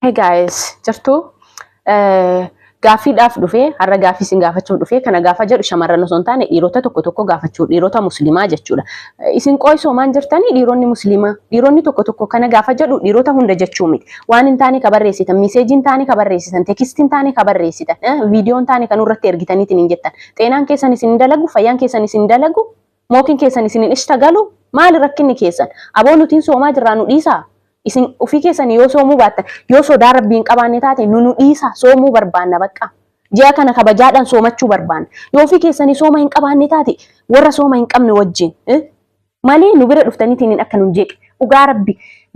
Hey guys, jirtu gaaffiidhaaf dhufee har'a gaaffii isin gaafachuuf dhufee kana gaafa jedhu shamarran osoo hin taane dhiirota tokko gaafachuu dhiirota musliimaa jechuudha. Isin qoysoo maan jirtanii dhiironni musliimaa dhiironni tokko kana gaafa jedhu dhiirota hunda jechuu miti. Waan hin taane ka barreessitan, meeseejiin taane ka barreessitan, tekstiin taane ka barreessitan, viidiyoon taane kan irratti ergitaniitiin hin jettan. Xeenaan keessan isin dalagu, fayyaan keessan isin dalagu, mookin keessan isin ishtagalu, maali rakkinni keessan? Aboo nutiin soomaa jirraa nu dhiisaa. Isin ufii keessan yoo soomuu baattan yoo sodaa rabbiin qabaanne taate nu dhiisa soomuu barbaanna bakka ji'a kana kabajaadhaan soomachuu barbaanna yoo ufii keessanii sooma hin qabaanne taate warra sooma hin qabne wajjin malee nu bira dhuftaniitiin akka nun jeeqe dhugaa rabbi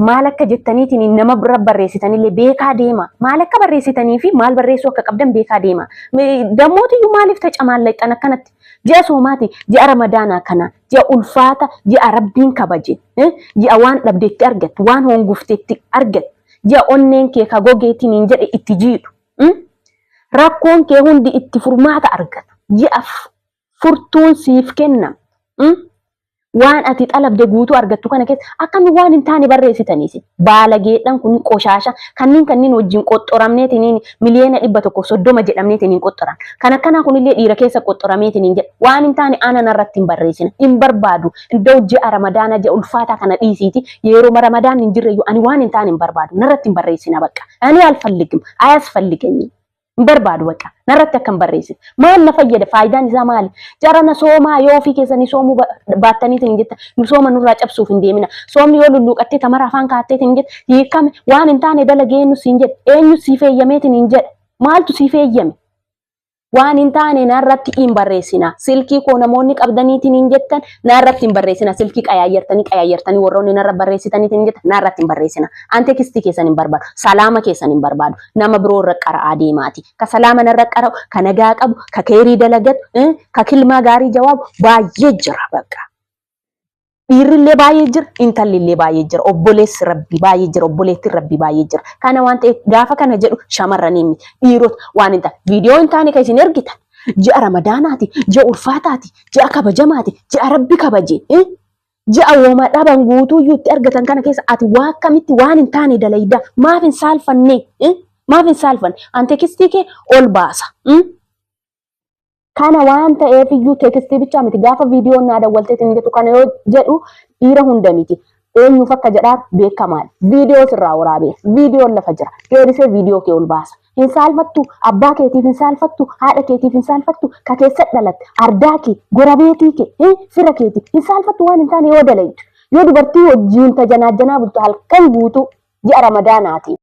maal akka jettaniitiin nama bira barreessitanillee beekaa deema maal akka barreessitanii fi maal barreessuu akka qabdan beekaa deema dammootiyyuu maaliif tacamaallayxan akkanatti ji'a soomaati ji'a ramadaanaa kana ji'a ulfaata ji'a rabbiin kabaje ji'a waan dhabdeetti argattu waan hongufteetti argattu ji'a onneen kee ka gogeetiin hin jedhe itti jiidhu rakkoon kee hundi itti furmaata argatu ji'a furtuun siif kennama waan ati xalabde guutuu argattu kana keessa akkami waan hin taane barreessitaniisi baalageedhaan kun qoshaasha kanniin wajjin qoxxoramneetiin miliyoona 130 jedhamneetiin qoxxoran kan akkanaa kunillee dhiira keessa qoxxorameetiin jedha waan hin taane aanan irratti hin barreessina hin barbaadu iddoo ji'a ramadaana ji'a ulfaataa kana dhiisiiti yeroo ramadaan hin jirreyyuu ani waan hin taane hin barbaadu narratti hin barreessina bakka ani alfalligim ayas falligenyi hin barbaadu bakka narratti akkam barreessin maal na fayyada faayidaan isaa maali jarana soomaa yoo ofii keessanii soomuu baattaniitiin hin jetta nu sooma nurraa cabsuuf hin deemina soomni yoo lulluuqattee tamara afaan kaatteetiin hin jetta hiikame waan hin taane dalagee eenyu siin jedha eenyu siif eeyyameetiin hin jedha maaltu siif eeyyame waan hin taane narratti hin barreessina silkii koo namoonni qabdaniitiin hin jettan narratti hin barreessina silkii qayayyartanii warroonni narra barreessitaniitiin hin jettan narratti hin barreessina an tekstii keessan hin barbaadu salaama keessan hin barbaadu nama biroo irra qara'aa deemaati ka salaama narra qara'u ka nagaa qabu ka keerii dalagatu ka kilmaa gaarii jawaabu baay'ee jira bakka dhiirrillee baay'ee jira intallillee baay'ee jira obboleessi rabbi baay'ee jira obboleetti rabbi baay'ee jira kana waan ta'eef gaafa kana jedhu shamarranii miti dhiirota waan hin taane viidiyoo hin taane kan isin ergitan ji'a ramadaanaati ji'a ulfaataati ji'a kabajamaati ji'a rabbi kabaje ji'a wooma dhaban guutuuyyuu itti argatan kana keessa ati waa akkamitti waan hin taane dalayda maaf hin saalfanne an tekstii kee ol baasa kana waan ta'eef iyyuu tekstii bicha miti gaafa viidiyoon naa dawwalteetiin jettu kana yoo jedhu dhiira hunda miti eenyuuf akka jedhaa beekamaadha viidiyoo sirraa waraabee viidiyoon lafa jira deebisee viidiyoo kee ol baasa hin saalfattu abbaa keetiif hin saalfattu haadha keetiif hin saalfattu ka keessa dhalatte ardaa kee gorabeetii kee fira keetiif hin saalfattu waan hin taane yoo dalaytu yoo dubartii wajjiin tajanaajjanaa bultu halkan guutuu ji'a ramadaanaati.